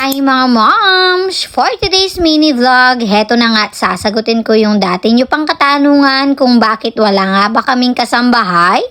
Hi mga moms! For today's mini vlog, heto na nga at sasagutin ko yung dati nyo pang katanungan kung bakit wala nga ba kaming kasambahay.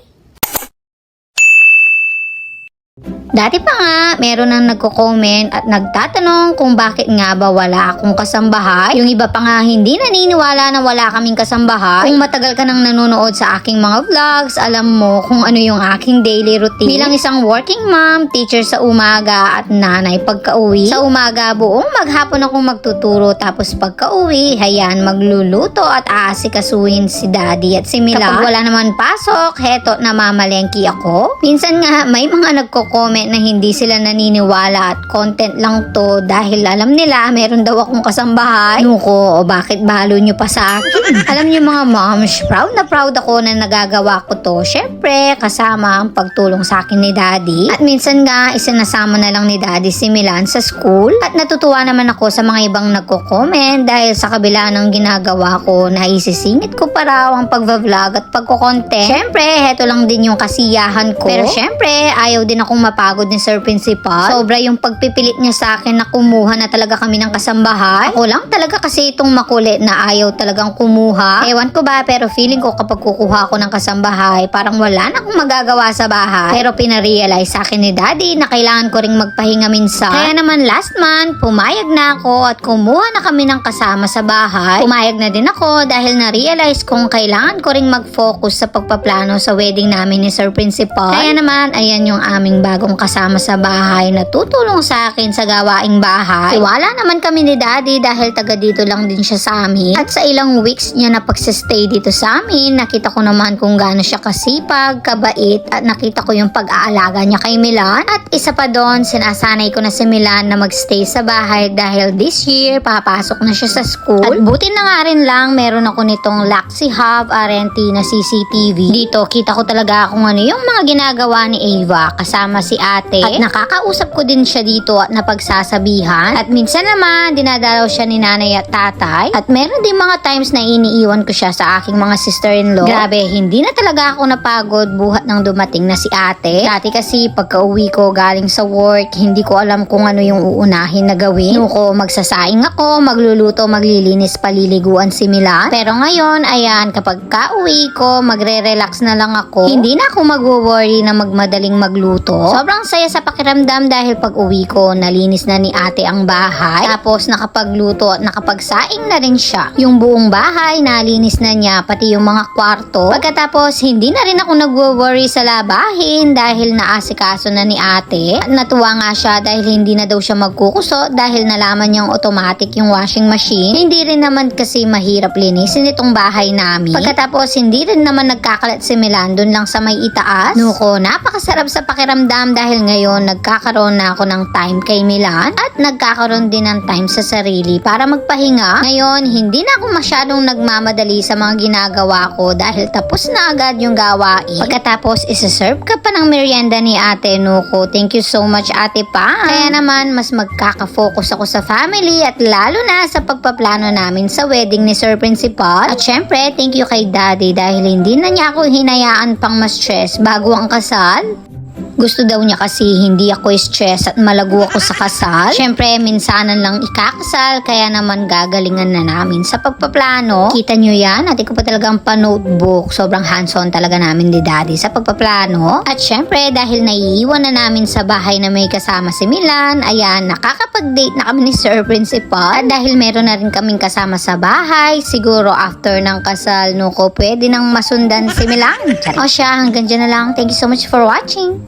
Dati pa nga, meron nang nagko-comment at nagtatanong kung bakit nga ba wala akong kasambahay. Yung iba pa nga hindi naniniwala na wala kaming kasambahay. Kung matagal ka nang nanonood sa aking mga vlogs, alam mo kung ano yung aking daily routine. Bilang isang working mom, teacher sa umaga at nanay pagka-uwi. Sa umaga, buong maghapon akong magtuturo tapos pagka-uwi, hayan magluluto at aasikasuhin si daddy at si Mila. Kapag wala naman pasok, heto namamalengki ako. Minsan nga may mga nagko-comment na hindi sila naniniwala at content lang to dahil alam nila meron daw akong kasambahay. Nuko, o bakit balo nyo pa sa akin? Alam nyo mga moms, proud na proud ako na nagagawa ko to. Syempre, kasama ang pagtulong sa akin ni daddy. At minsan nga, isinasama na lang ni daddy si Milan sa school. At natutuwa naman ako sa mga ibang nagko-comment dahil sa kabila ng ginagawa ko, naisisingit ko pa raw ang pagva-vlog at pagko-content. Syempre, heto lang din yung kasiyahan ko. Pero syempre, ayaw din akong mapagod ni Sir Principal. Sobra yung pagpipilit niya sa akin na kumuha na talaga kami ng kasambahay. Ako lang talaga kasi itong makulit na ayaw talagang kumuha. Ewan ko ba, pero feeling ko kapag kukuha ako ng kasambahay, parang wala na akong magagawa sa bahay. Pero pinarealize sa akin ni daddy na kailangan ko ring magpahinga minsan. Kaya naman last month, pumayag na ako at kumuha na kami ng kasama sa bahay. Pumayag na din ako dahil na-realize kong kailangan ko ring mag-focus sa pagpaplano sa wedding namin ni Sir Principal. Kaya naman, ayan yung aming bagong kasama sa bahay na tutulong sa akin sa gawaing bahay. Tiwala naman kami ni daddy dahil taga dito lang din siya sa amin. At sa ilang weeks niya na pagsistay dito sa amin, nakita ko naman kung gaano siya kasipag, kabait at nakita ko yung pag-aalaga niya kay Milan. At isa pa doon, sinasanay ko na si Milan na magstay sa bahay dahil this year papasok na siya sa school. At buti na nga rin lang meron ako nitong Luxy Hub RNT na CCTV. Dito kita ko talaga kung ano yung mga ginagawa ni Ava kasama si ate. At nakakausap ko din siya dito at napagsasabihan. At minsan naman, dinadalaw siya ni nanay at tatay. At meron din mga times na iniiwan ko siya sa aking mga sister-in-law. Grabe, hindi na talaga ako napagod buhat nang dumating na si ate. Dati kasi pagka-uwi ko galing sa work, hindi ko alam kung ano yung uunahin na gawin. Nuko, magsasaing ako, magluluto, maglilinis, paliliguan si Milan. Pero ngayon, ayan, kapag ka-uwi ko, magre-relax na lang ako. Hindi na ako mag-worry na magmadaling magluto. Sobrang saya sa pakiramdam dahil pag uwi ko, nalinis na ni ate ang bahay. Tapos nakapagluto at nakapagsaing na rin siya. Yung buong bahay, nalinis na niya, pati yung mga kwarto. Pagkatapos, hindi na rin ako nagwo-worry sa labahin dahil naasikaso na ni ate. At natuwa nga siya dahil hindi na daw siya magkukuso dahil nalaman niyang automatic yung washing machine. Hindi rin naman kasi mahirap linisin itong bahay namin. Pagkatapos, hindi rin naman nagkakalat si Milan dun lang sa may itaas. Nuko, napakasarap sa pakiramdam dahil ngayon nagkakaroon na ako ng time kay Milan at nagkakaroon din ng time sa sarili para magpahinga. Ngayon, hindi na ako masyadong nagmamadali sa mga ginagawa ko dahil tapos na agad yung gawain. Pagkatapos, isa-serve ka pa ng merienda ni ate Nuko. Thank you so much ate pa. Kaya naman, mas magkaka-focus ako sa family at lalo na sa pagpaplano namin sa wedding ni Sir Principal. At syempre, thank you kay daddy dahil hindi na niya ako hinayaan pang ma-stress bago ang kasal. Gusto daw niya kasi hindi ako stress at malago ako sa kasal. Syempre, minsanan lang ikakasal, kaya naman gagalingan na namin sa pagpaplano. Kita nyo yan, ati ko pa talagang pa-notebook. Sobrang hands-on talaga namin ni daddy sa pagpaplano. At syempre, dahil naiiwan na namin sa bahay na may kasama si Milan, ayan, nakakapag-date na kami ni Sir Principal. At dahil meron na rin kaming kasama sa bahay, siguro after ng kasal, nuko, pwede nang masundan si Milan. O siya, hanggang dyan na lang. Thank you so much for watching.